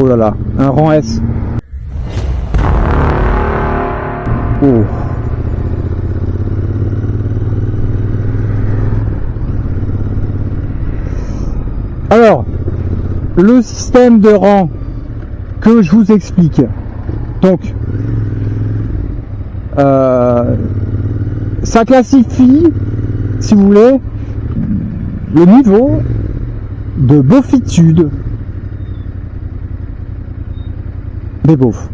Oh là là, un rang S. Oh. Alors, le système de rang que je vous explique. Donc, ça classifie, si vous voulez, le niveau de beaufitude des beaufs.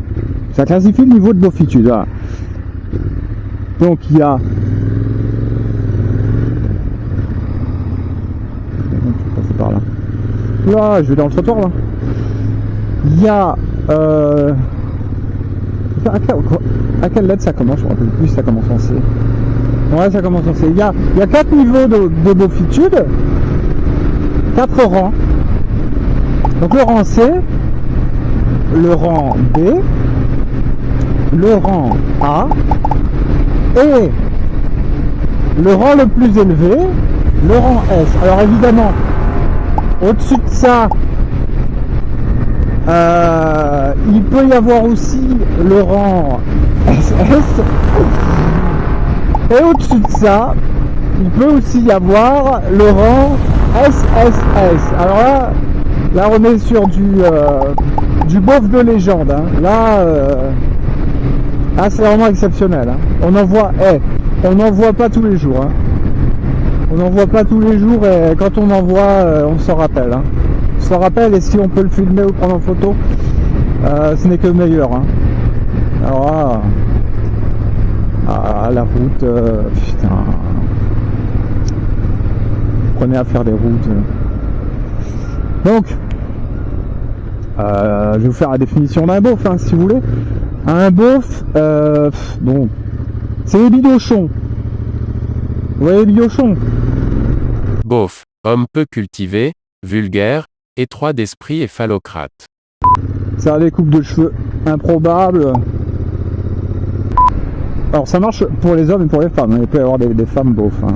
Ça classifie le niveau de beaufitude. Voilà. Donc il y a par là. Là, je vais dans le trottoir là. Il y a à quelle lettre ça commence? Je ne me rappelle plus si ça commence en C. Ouais, ça commence en C. Il y a 4 niveaux de beaufitude, 4 rangs. Donc le rang C, le rang B, le rang A et le rang le plus élevé, le rang S. Alors évidemment, au-dessus de ça, il peut y avoir aussi le rang SS. Et au-dessus de ça, il peut aussi y avoir le rang SSS. Alors là on est sur du beauf de légende. Hein. Là c'est vraiment exceptionnel. Hein. On n'en voit pas tous les jours. Hein. On n'en voit pas tous les jours et quand on en voit, on s'en rappelle. Hein. On s'en rappelle et si on peut le filmer ou prendre en photo, ce n'est que le meilleur. Hein. Alors là, la route, putain. Prenez à faire des routes. Donc, je vais vous faire la définition d'un beauf, hein, si vous voulez. Un beauf, bon, c'est les bidochons. Vous voyez les bidochons? Beauf, homme peu cultivé, vulgaire, étroit d'esprit et phallocrate. Ça a des coupes de cheveux improbables. Alors ça marche pour les hommes et pour les femmes. Il peut y avoir des femmes beaufs. Hein.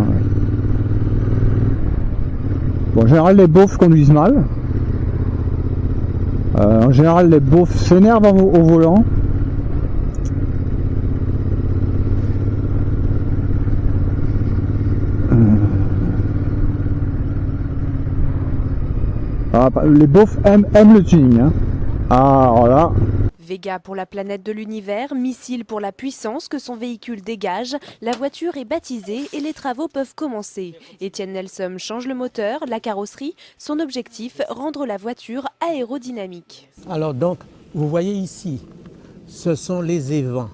Bon, en général, les beaufs conduisent mal. En général, les beaufs s'énervent au volant. Les beaufs aiment le tuning. Hein. Ah, voilà. Vega pour la planète de l'univers, missile pour la puissance que son véhicule dégage, la voiture est baptisée et les travaux peuvent commencer. Étienne Nelson change le moteur, la carrosserie, son objectif, rendre la voiture aérodynamique. Alors donc, vous voyez ici, ce sont les évents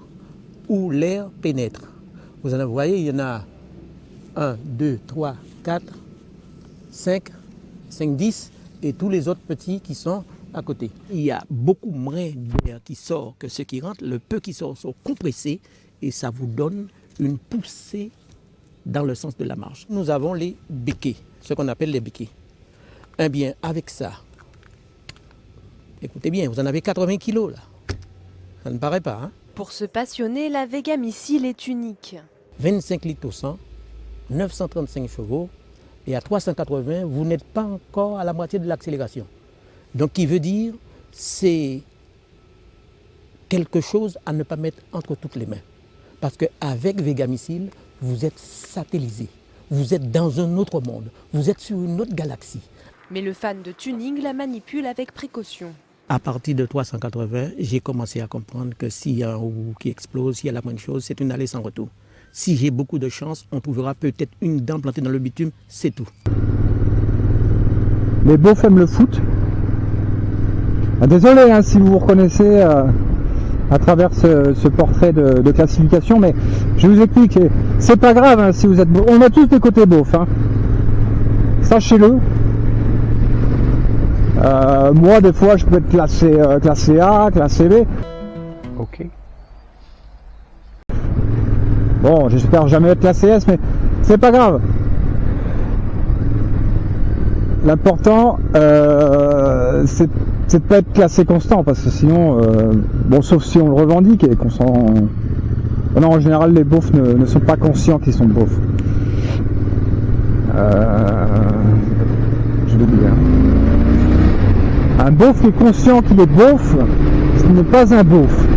où l'air pénètre. Vous voyez, il y en a 1, 2, 3, 4, 5, 10 et tous les autres petits qui sont à côté. Il y a beaucoup moins d'air qui sort que ce qui rentre. Le peu qui sort sont compressés et ça vous donne une poussée dans le sens de la marche. Nous avons les béquets, ce qu'on appelle les béquets. Eh bien, avec ça, écoutez bien, vous en avez 80 kilos là. Ça ne paraît pas, hein? Pour se passionner, la Vega Missile est unique. 25 litres au 100, 935 chevaux et à 380, vous n'êtes pas encore à la moitié de l'accélération. Donc, qui veut dire, c'est quelque chose à ne pas mettre entre toutes les mains. Parce qu'avec Vega Missile, vous êtes satellisé. Vous êtes dans un autre monde. Vous êtes sur une autre galaxie. Mais le fan de tuning la manipule avec précaution. À partir de 380, j'ai commencé à comprendre que s'il y a un roue qui explose, s'il y a la moindre chose, c'est une allée sans retour. Si j'ai beaucoup de chance, on trouvera peut-être une dent plantée dans le bitume, c'est tout. Les beaufs aiment le foot. Désolé hein, si vous vous reconnaissez à travers ce portrait de classification, mais je vous explique, c'est pas grave hein, si vous êtes beauf. On a tous des côtés beaufs, hein. Sachez-le. Moi, des fois, je peux être classé A, classé B. Ok. Bon, j'espère jamais être classé S, mais c'est pas grave. L'important, c'est de pas être classé constant, parce que sinon, bon, sauf si on le revendique et qu'on s'en... Non, en général, les beaufs ne sont pas conscients qu'ils sont beaufs. Je l'oublie. Hein. Un beauf qui est conscient qu'il est beauf, ce n'est pas un beauf.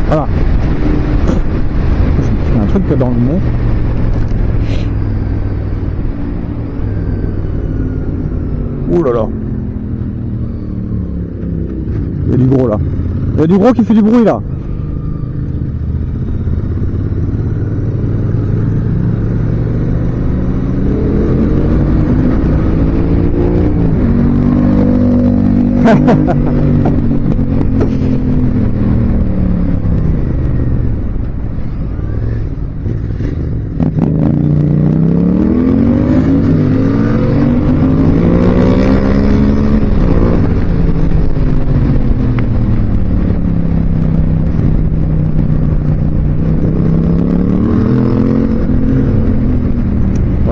Voilà. Il y a un truc dans le nez. Ouh là là. Il y a du gros là. Il y a du gros qui fait du bruit là.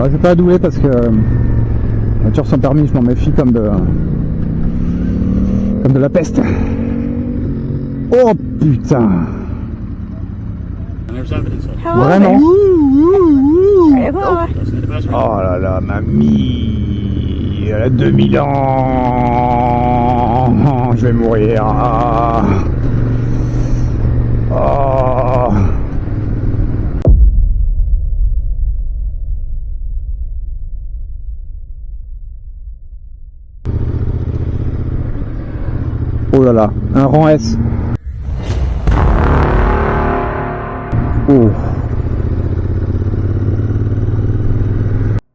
Je vais pas douler parce que la voiture sans permis, je m'en méfie comme de la peste. Oh putain. Vraiment. Oh là là, mamie. Elle a 2000 ans. Je vais mourir. Oh. Oh là là, un rang S. Oh.